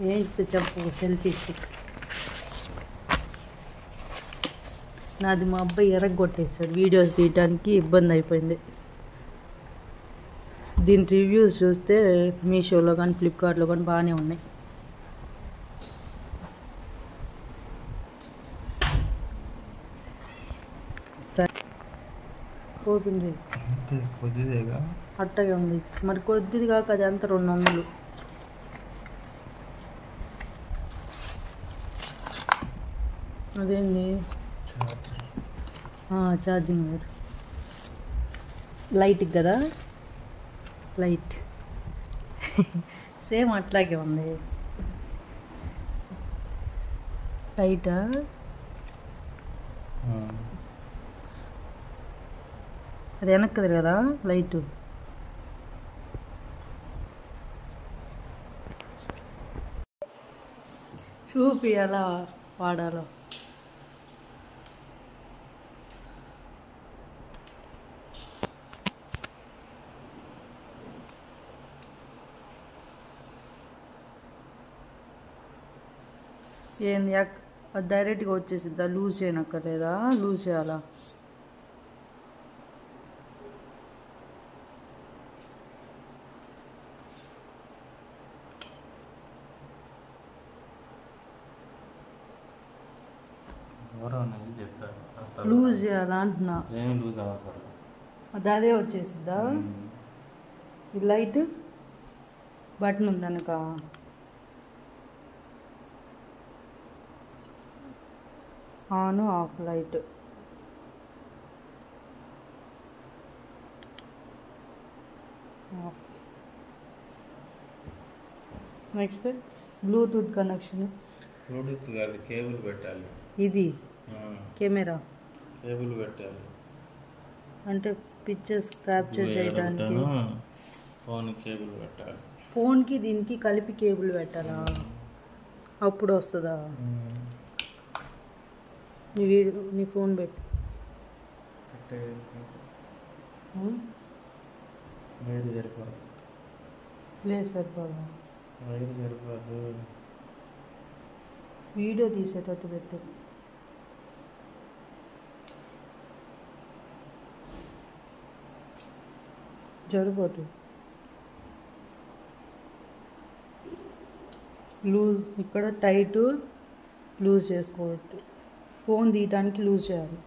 ఏంటి చెప్పు selfie stick నాది మా అబ్బాయి ఎరగొట్టేస్తాడు వీడియోస్ తీయడానికి ఇబ్బంది అయిపోయింది దీని రివ్యూస్ చూస్తే మీషోలో కానీ ఫ్లిప్కార్ట్లో కానీ బాగానే ఉన్నాయి సరే ఓపెన్ చేయి కొద్దిదేగా అట్టగా ఉంది మరి కొద్దిది కాక అది అంత 200 అదేంది ఛార్జింగ్ వైర్ లైట్ కదా లైట్ సేమ్ అట్లాగే ఉంది టైటా అది వెనక్కది కదా లైట్ చూపి ఎలా వాడాలో ఏంది అది డైరెక్ట్గా వచ్చేసిద్దా లూజ్ చేయనక్కర్లేదా లూజ్ చేయాలా లూజ్ చేయాలా అంటున్నా అది అదే వచ్చేసిద్దా ఈ లైట్ బటన్ ఉందనక on off light off next Bluetooth connection Bluetooth కాదు కేబుల్ పెట్టాలి ఇది కెమెరా కేబుల్ పెట్టాలి అంటే పిక్చర్స్ క్యాప్చర్ చేయడానికి ఫోన్ కేబుల్ పెట్టాలి ఫోన్కి దీనికి కలిపి కేబుల్ పెట్టాలా అప్పుడు వస్తుందా నీ ఫోన్ పెట్టు వైర్ సరిపోదు లేదు సరిపోదా వైర్ సరిపోదు వీడియో తీసేటట్టు పెట్టు జరుగోటు లూజ్ ఇక్కడ టైట్ లూజ్ చేసుకోవచ్చు ఫోన్ తీయడానికి లూజ్ చేయాలి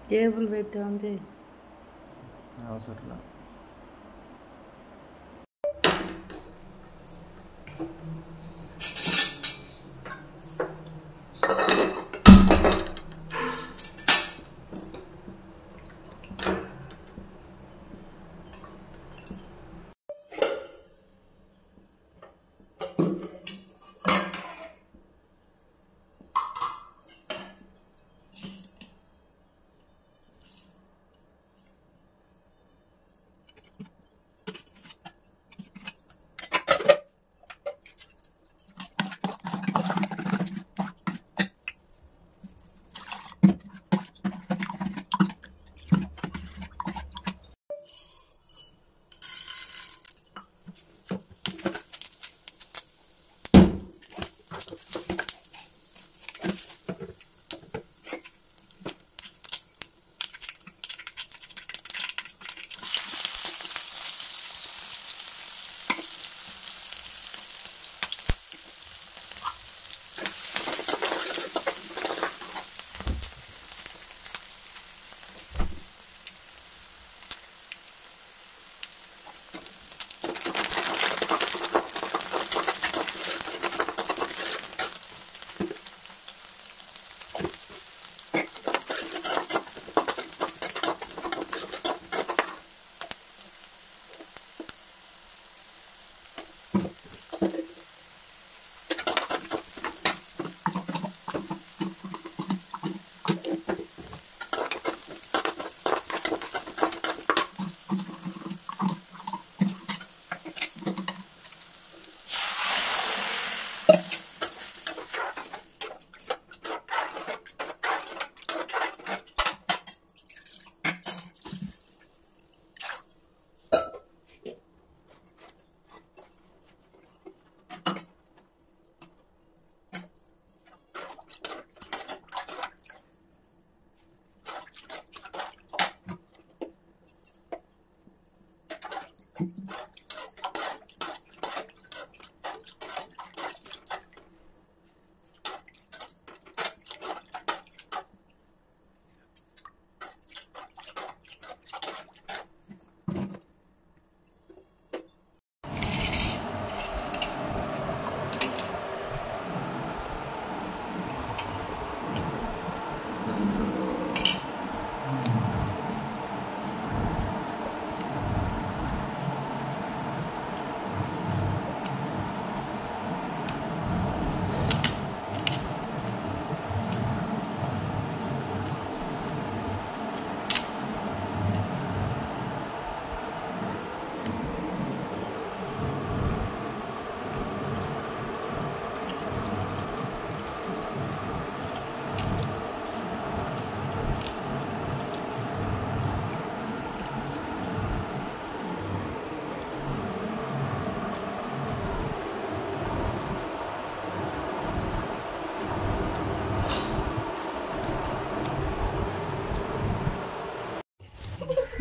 కేబుల్ పెట్టా అంతే అవసరం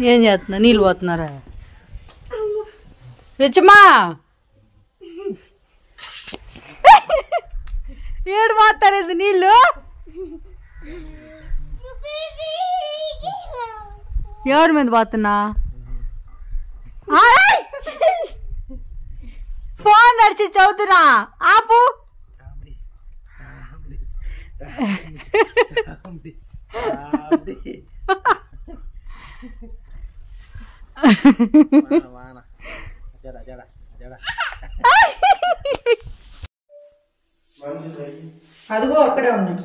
ఏం చేస్తున్నా నీళ్ళు పోతున్నారా రిచమా ఏడు పోతారేది నీళ్ళు ఎవరి మీద పోతున్నా ఫోన్ నడిచి చదువుతున్నా ఆపు అదిగో అక్కడే ఉన్నాయి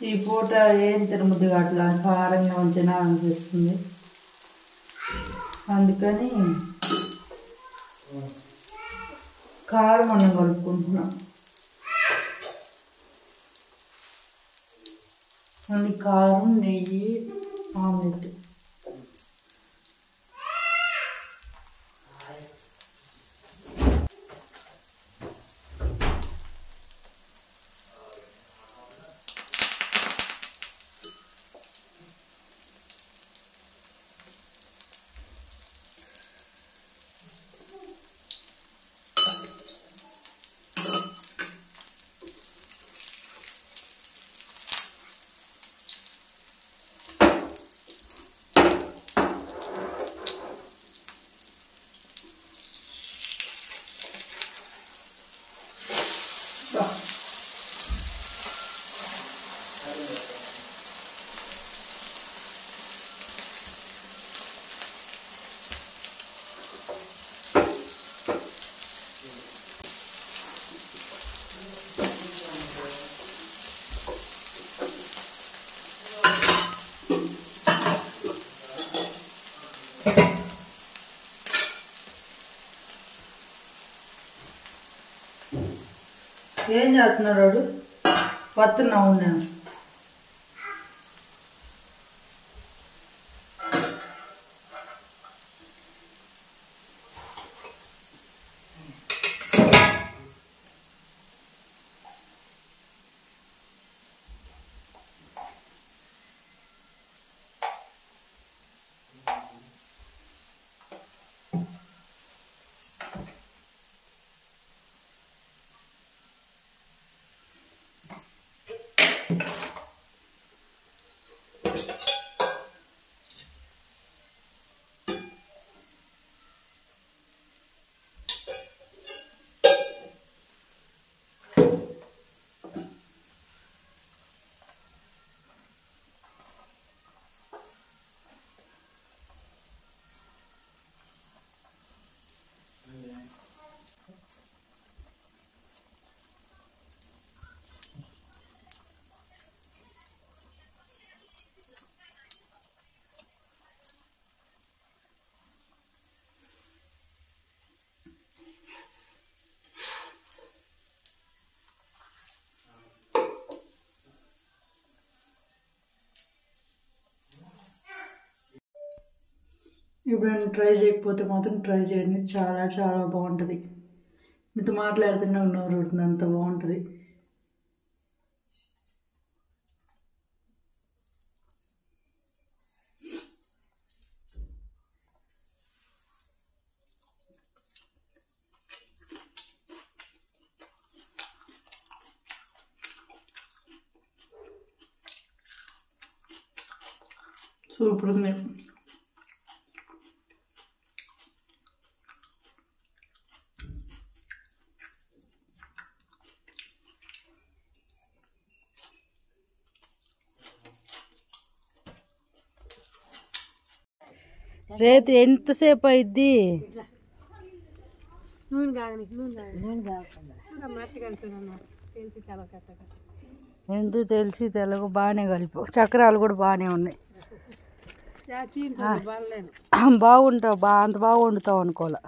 ఈ పూట ఏం తినబుద్ధి అట్లా కారంగా తినాలనిపిస్తుంది అందుకని కారం అన్నం కలుపుకుంటున్నాం అన్ని కారం నెయ్యి ఆమ్లెట్ ఏం చేస్తున్నాడు వాడు వస్తున్నావు నేను ఎప్పుడైనా ట్రై చేయకపోతే మాత్రం ట్రై చేయండి చాలా చాలా బాగుంటుంది మీతో మాట్లాడుతున్నా నోరు ఊరుతుంది అంత బాగుంటుంది సూపర్ ఉంది రేపు ఎంతసేపు అయిద్ది ఎందుకు తెలిసి తెలుగు బాగానే కలిపి చక్రాలు కూడా బాగానే ఉన్నాయి బాగుంటావు అంత బాగా వండుతావు అనుకోలే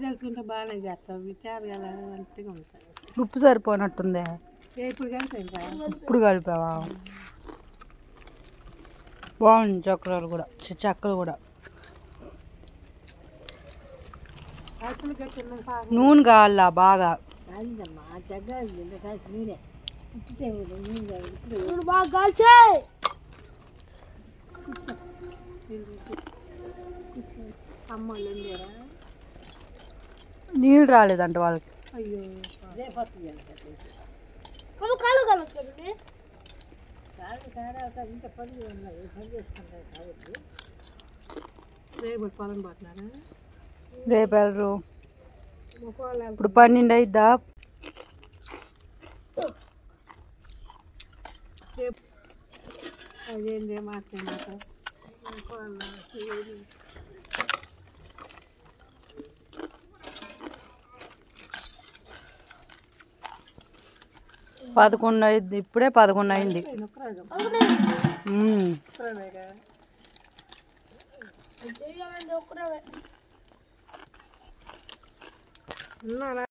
తెలుసుకుంటే బాగానే చేస్తాం విచారాలు మంచిగా ఉంటాయి. ఉప్పు సరిపోనట్టుందే. ఇప్పుడు కలిపా ఇప్పుడు కలిపావా? బాగుంది చక్రాలు కూడా, చెక్కలు కూడా. నూనె కావాలా బాగా. బాగా కాల్చాయి. అమ్మోళ్ళు నీళ్ళు రాలేదంట వాళ్ళకి. అయ్యో రేపు పొలం పోతున్నారా? రేపు వెళ్ళరు. ఇప్పుడు 12 అయిద్దా? అదేంటి మాట్లాడమాట 11 అయింది. ఇప్పుడే 11 అయింది. ఉన్నారా?